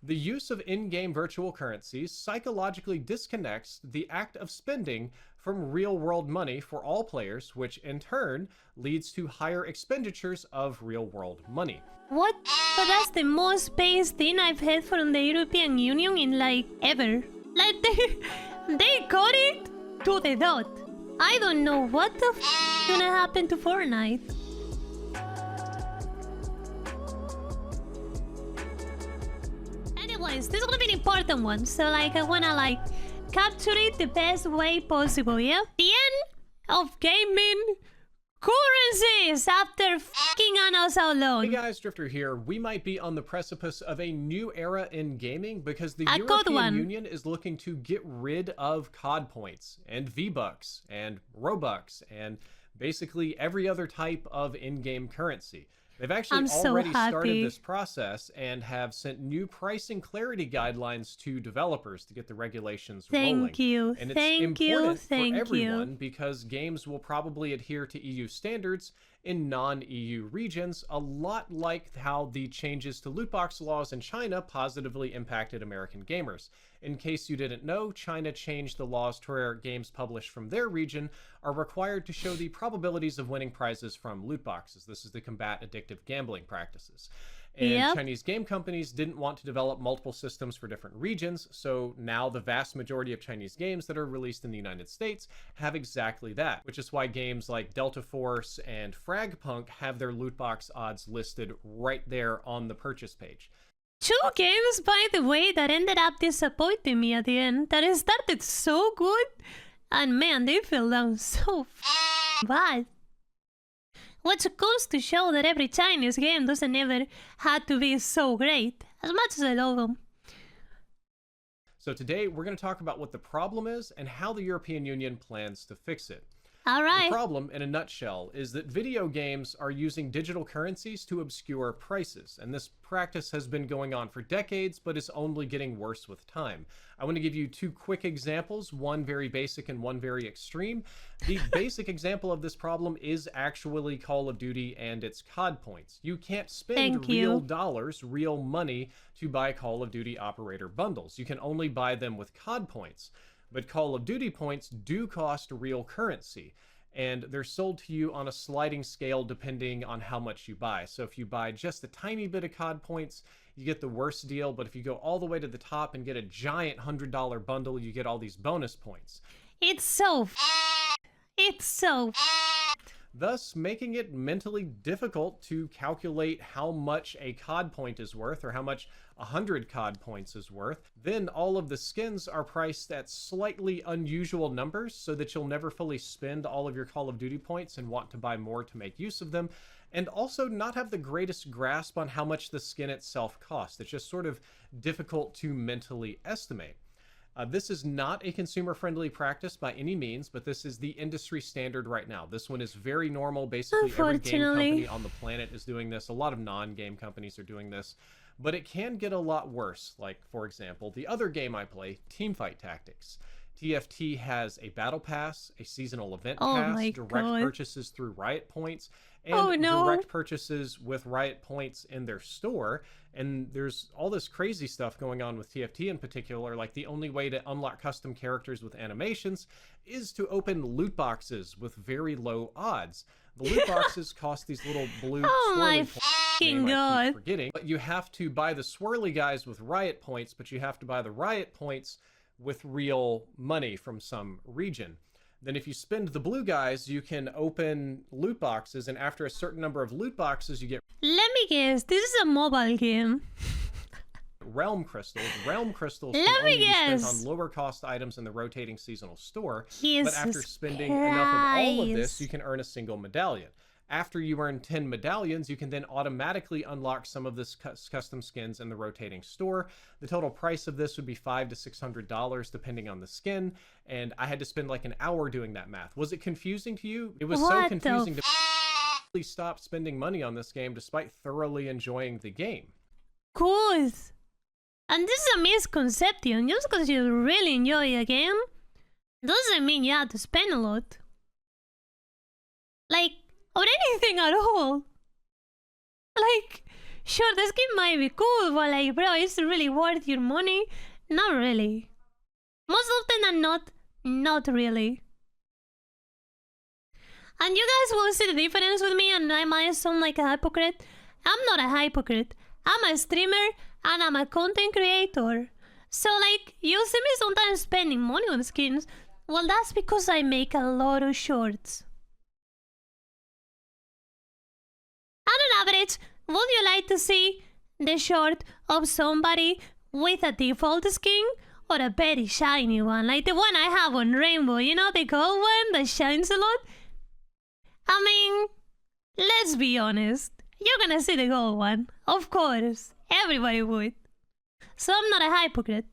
The use of in-game virtual currencies psychologically disconnects the act of spending from real-world money for all players, which in turn leads to higher expenditures of real-world money. What? But that's the most base thing I've heard from the European Union in like ever. Like they got it to the dot. I don't know what the f gonna happen to Fortnite. Anyways, this is gonna be an important one, so like I wanna like capture it the best way possible, yeah? The end of gaming currencies after fucking us so long. Hey guys, Drifter here. We might be on the precipice of a new era in gaming because the A good European one. Union is looking to get rid of COD points and V-Bucks and Robux and basically every other type of in-game currency. They've actually already started this process and have sent new pricing clarity guidelines to developers to get the regulations rolling. Thank you. And it's Thank you. important Thank for everyone you. because games will probably adhere to EU standards in non-EU regions, a lot like how the changes to loot box laws in China positively impacted American gamers. In case you didn't know, China changed the laws to where games published from their region are required to show the probabilities of winning prizes from loot boxes. This is to combat addictive gambling practices. And Chinese game companies didn't want to develop multiple systems for different regions, so now the vast majority of Chinese games that are released in the United States have exactly that, which is why games like Delta Force and Fragpunk have their loot box odds listed right there on the purchase page. Two games, by the way, that ended up disappointing me at the end, that it started so good, and man, they fell down so bad. Which goes to show that every Chinese game doesn't ever have to be so great, as much as I love them. So today, we're going to talk about what the problem is and how the European Union plans to fix it. Alright. The problem, in a nutshell, is that video games are using digital currencies to obscure prices, and this practice has been going on for decades, but is only getting worse with time. I want to give you two quick examples, one very basic and one very extreme. The basic example of this problem is actually Call of Duty and its COD points. You can't spend real dollars, real money, to buy Call of Duty operator bundles. You can only buy them with COD points. But Call of Duty points do cost real currency, and they're sold to you on a sliding scale depending on how much you buy. So if you buy just a tiny bit of COD points, you get the worst deal, but if you go all the way to the top and get a giant $100 bundle, you get all these bonus points. It's so Thus making it mentally difficult to calculate how much a COD point is worth or how much 100 COD points is worth. Then all of the skins are priced at slightly unusual numbers so that you'll never fully spend all of your Call of Duty points and want to buy more to make use of them, and also not have the greatest grasp on how much the skin itself costs. It's just sort of difficult to mentally estimate. This is not a consumer-friendly practice by any means, but this is the industry standard right now. This one is very normal. Basically, every game company on the planet is doing this. A lot of non-game companies are doing this, but it can get a lot worse. Like, for example, the other game I play, Teamfight Tactics. TFT has a battle pass, a seasonal event pass, direct purchases through Riot Points, and direct purchases with Riot Points in their store. And there's all this crazy stuff going on with TFT in particular, like the only way to unlock custom characters with animations is to open loot boxes with very low odds. The loot boxes cost these little blue swirly points. I keep forgetting, but you have to buy the swirly guys with Riot Points, but you have to buy the Riot Points with real money from some region. Then if you spend the blue guys, you can open loot boxes, and after a certain number of loot boxes, you get... Let me guess, this is a mobile game. Realm crystals. Realm crystals can only be spent on lower cost items in the rotating seasonal store, but after spending enough of all of this, you can earn a single medallion. After you earn 10 medallions, you can then automatically unlock some of this custom skins in the rotating store. The total price of this would be $500 to $600 depending on the skin, and I had to spend like an hour doing that math. Was it confusing to you? It was so confusing to stop spending money on this game despite thoroughly enjoying the game. Good. And this is a misconception. Just because you really enjoy a game doesn't mean you have to spend a lot. Like, or anything at all. Like, Sure, the skin might be cool, but like, bro, is it really worth your money? Not really. Most often than not really. And you guys will see the difference with me, and I might sound like a hypocrite. I'm not a hypocrite. I'm a streamer, and I'm a content creator. So, like, you see me sometimes spending money on skins. Well, that's because I make a lot of shorts. On average, would you like to see the short of somebody with a default skin or a very shiny one? Like the one I have on Rainbow, you know, the gold one that shines a lot? I mean, let's be honest. You're gonna see the gold one. Of course. Everybody would. So I'm not a hypocrite.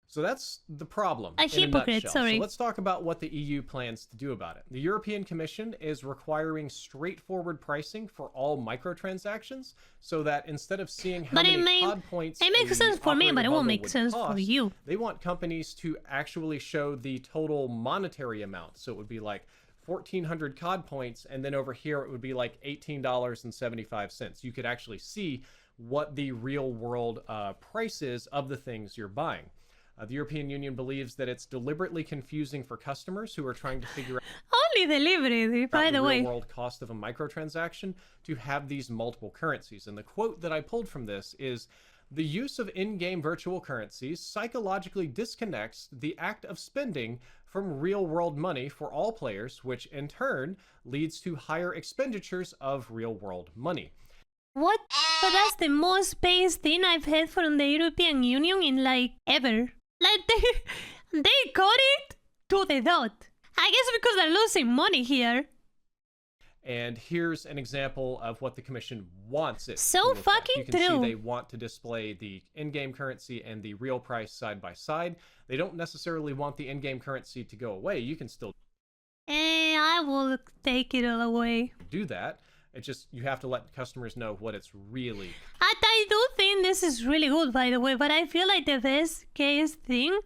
So that's the problem. A hypocrite, nutshell. sorry. So let's talk about what the EU plans to do about it. The European Commission is requiring straightforward pricing for all microtransactions, so that instead of seeing how many COD points it makes sense for me, but it won't make sense for you. They want companies to actually show the total monetary amount. So it would be like 1,400 COD points, and then over here it would be like $18.75. You could actually see what the real world price is of the things you're buying. The European Union believes that it's deliberately confusing for customers who are trying to figure out Only deliberately, by the way. real world cost of a microtransaction to have these multiple currencies. And the quote that I pulled from this is, "The use of in-game virtual currencies psychologically disconnects the act of spending from real-world money for all players, which in turn leads to higher expenditures of real-world money." What? But that's the most base thing I've heard from the European Union in like ever. Like they got it to the dot. I guess because they're losing money here. And here's an example of what the Commission wants it So to look like. fucking You can true. see they want to display the in-game currency and the real price side by side. They don't necessarily want the in-game currency to go away. You can still I will take it all away. do that. It's just you have to let customers know what it's really I do think this is really good, by the way, but I feel like the best case thing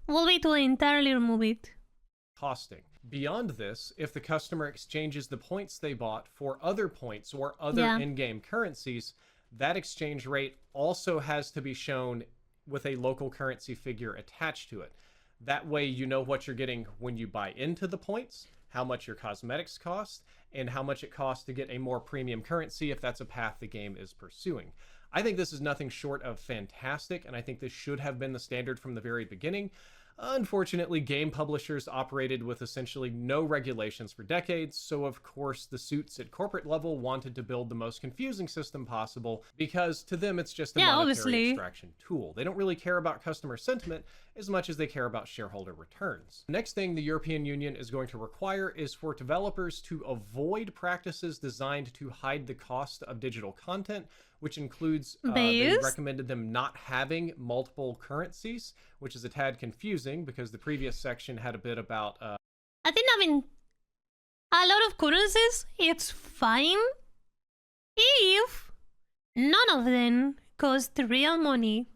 will be to entirely remove it. costing. Beyond this, if the customer exchanges the points they bought for other points or other in-game currencies, that exchange rate also has to be shown with a local currency figure attached to it. That way you know what you're getting when you buy into the points, how much your cosmetics cost, and how much it costs to get a more premium currency if that's a path the game is pursuing. I think this is nothing short of fantastic, and I think this should have been the standard from the very beginning. Unfortunately, game publishers operated with essentially no regulations for decades, so of course the suits at corporate level wanted to build the most confusing system possible, because to them it's just a monetary extraction tool. They don't really care about customer sentiment as much as they care about shareholder returns. Next thing the European Union is going to require is for developers to avoid practices designed to hide the cost of digital content, which includes they recommended them not having multiple currencies, which is a tad confusing because the previous section had a bit about I think having a lot of currencies, it's fine if none of them cost real money.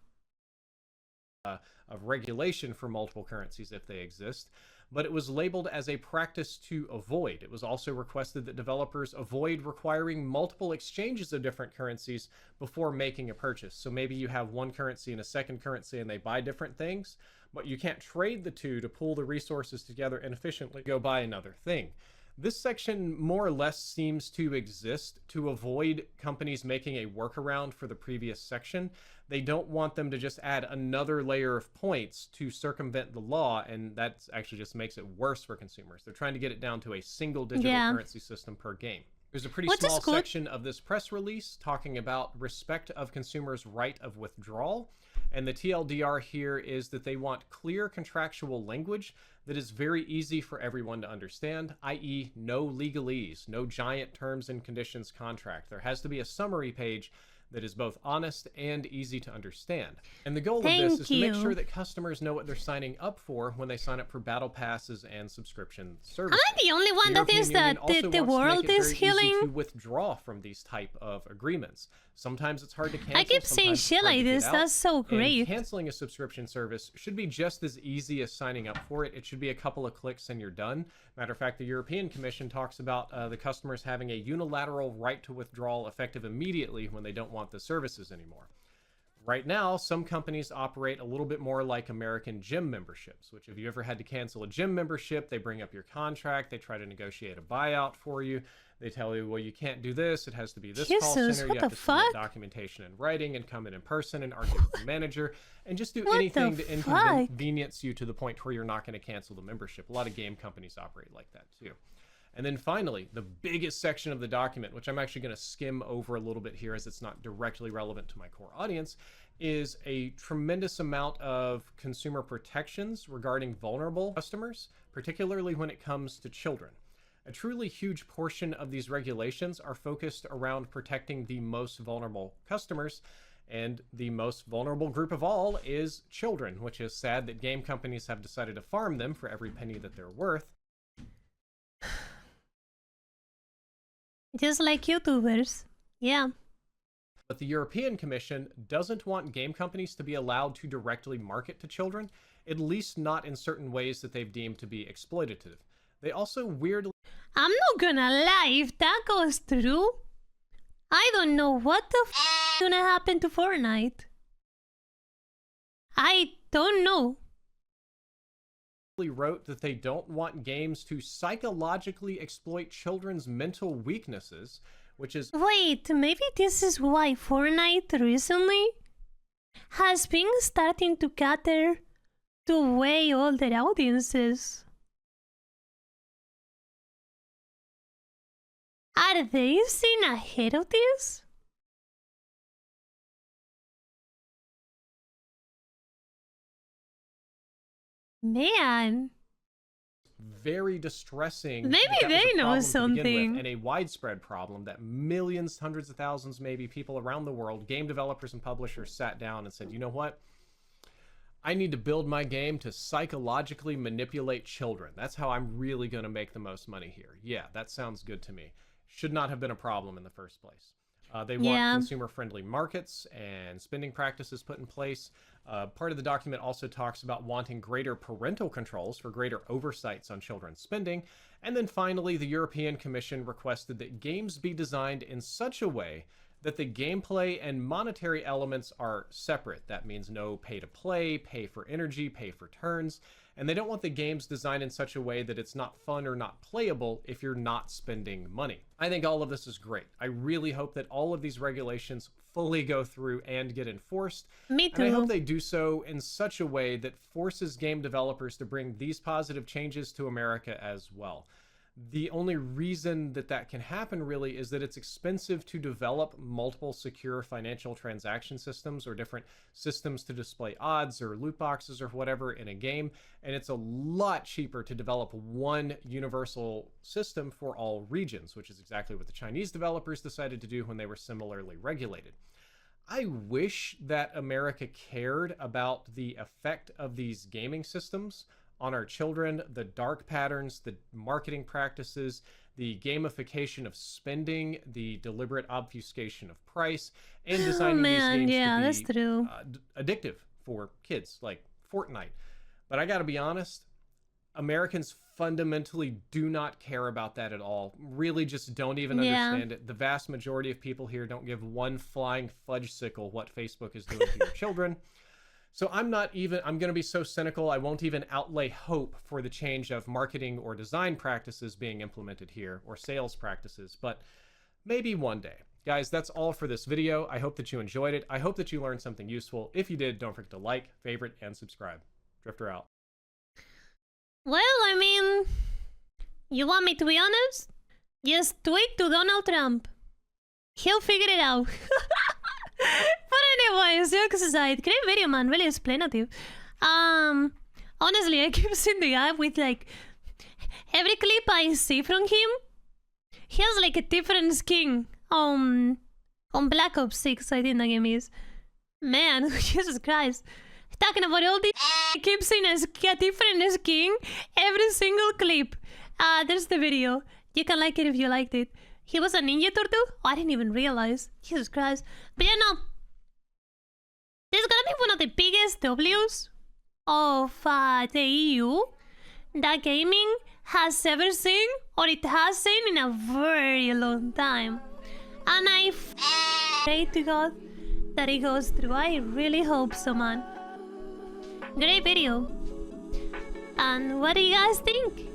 Of regulation for multiple currencies if they exist, but it was labeled as a practice to avoid. It was also requested that developers avoid requiring multiple exchanges of different currencies before making a purchase. So maybe you have one currency and a second currency and they buy different things, but you can't trade the two to pool the resources together and efficiently go buy another thing. This section more or less seems to exist to avoid companies making a workaround for the previous section. They don't want them to just add another layer of points to circumvent the law, and that actually just makes it worse for consumers. They're trying to get it down to a single digital currency system per game. There's a pretty small section of this press release talking about respect of consumers' right of withdrawal. And the TLDR here is that they want clear contractual language that is very easy for everyone to understand, i.e. no legalese, no giant terms and conditions contract. There has to be a summary page that is both honest and easy to understand. And the goal of Thank this is to make you. sure that customers know what they're signing up for when they sign up for battle passes and subscription services. Am I the only one that European thinks Union that also the wants to make world it is very healing? easy to withdraw from these type of agreements. Sometimes it's hard to cancel. I keep saying sometimes it's shit hard to like get this. out. That's so And great. canceling a subscription service should be just as easy as signing up for it. It should be a couple of clicks and you're done. Matter of fact, the European Commission talks about the customers having a unilateral right to withdrawal effective immediately when they don't want the services anymore. Right now, some companies operate a little bit more like American gym memberships, which if you ever had to cancel a gym membership, they bring up your contract, they try to negotiate a buyout for you. They tell you, well, you can't do this. It has to be this call Jesus, center. what You have the to submit fuck? documentation in writing and come in person and argue with the manager and just do What anything the to fuck? inconvenience you to the point where you're not going to cancel the membership. A lot of game companies operate like that too. And then finally, the biggest section of the document, which I'm actually going to skim over a little bit here as it's not directly relevant to my core audience, is a tremendous amount of consumer protections regarding vulnerable customers, particularly when it comes to children. A truly huge portion of these regulations are focused around protecting the most vulnerable customers, and the most vulnerable group of all is children, which is sad that game companies have decided to farm them for every penny that they're worth. Just like YouTubers. Yeah. But the European Commission doesn't want game companies to be allowed to directly market to children, at least not in certain ways that they've deemed to be exploitative. They also weirdly I'm not gonna lie, if that goes through, I don't know what the f is gonna happen to Fortnite. I don't know. wrote that they don't want games to psychologically exploit children's mental weaknesses, which is Wait, maybe this is why Fortnite recently has been starting to cater to way older audiences. Are they seeing ahead of this? Man, very distressing. Maybe that was a they know problem to begin with, something. and a widespread problem that millions, hundreds of thousands, maybe people around the world, game developers and publishers sat down and said, you know what? I need to build my game to psychologically manipulate children. That's how I'm really going to make the most money here. Yeah, that sounds good to me. Should not have been a problem in the first place. They want consumer-friendly markets and spending practices put in place. Part of the document also talks about wanting greater parental controls for greater oversights on children's spending. And then finally, the European Commission requested that games be designed in such a way that the gameplay and monetary elements are separate. That means no pay to play, pay for energy, pay for turns. And they don't want the games designed in such a way that it's not fun or not playable if you're not spending money. I think all of this is great. I really hope that all of these regulations fully go through and get enforced. Me too. And I hope they do so in such a way that forces game developers to bring these positive changes to America as well. The only reason that that can happen really is that it's expensive to develop multiple secure financial transaction systems or different systems to display odds or loot boxes or whatever in a game. And it's a lot cheaper to develop one universal system for all regions, which is exactly what the Chinese developers decided to do when they were similarly regulated. I wish that America cared about the effect of these gaming systems on our children, the dark patterns, the marketing practices, the gamification of spending, the deliberate obfuscation of price, and designing these games to be addictive for kids, like Fortnite. But I gotta be honest, Americans fundamentally do not care about that at all. Really just don't even understand it. The vast majority of people here don't give one flying fudge sickle what Facebook is doing to your children. So I'm going to be so cynical, I won't even outlay hope for the change of marketing or design practices being implemented here, or sales practices, but maybe one day. Guys, that's all for this video. I hope that you enjoyed it. I hope that you learned something useful. If you did, don't forget to like, favorite, and subscribe. Drifter out. Well, I mean, you want me to be honest? Just tweet to Donald Trump. He'll figure it out. But anyways, jokes aside, great video, man. Really explanative. Honestly, I keep seeing the guy with like every clip I see from him, he has like a different skin. On Black Ops 6, I think the game is. Man, Jesus Christ. Talking about all the keep seeing a different skin every single clip. There's the video. You can like it if you liked it. He was a ninja turtle? Oh, I didn't even realize. Jesus Christ. But yeah, no. This is gonna be one of the biggest W's of the EU that gaming has ever seen, or it has seen in a very long time. And I pray to God that it goes through. I really hope so, man. Great video. And what do you guys think?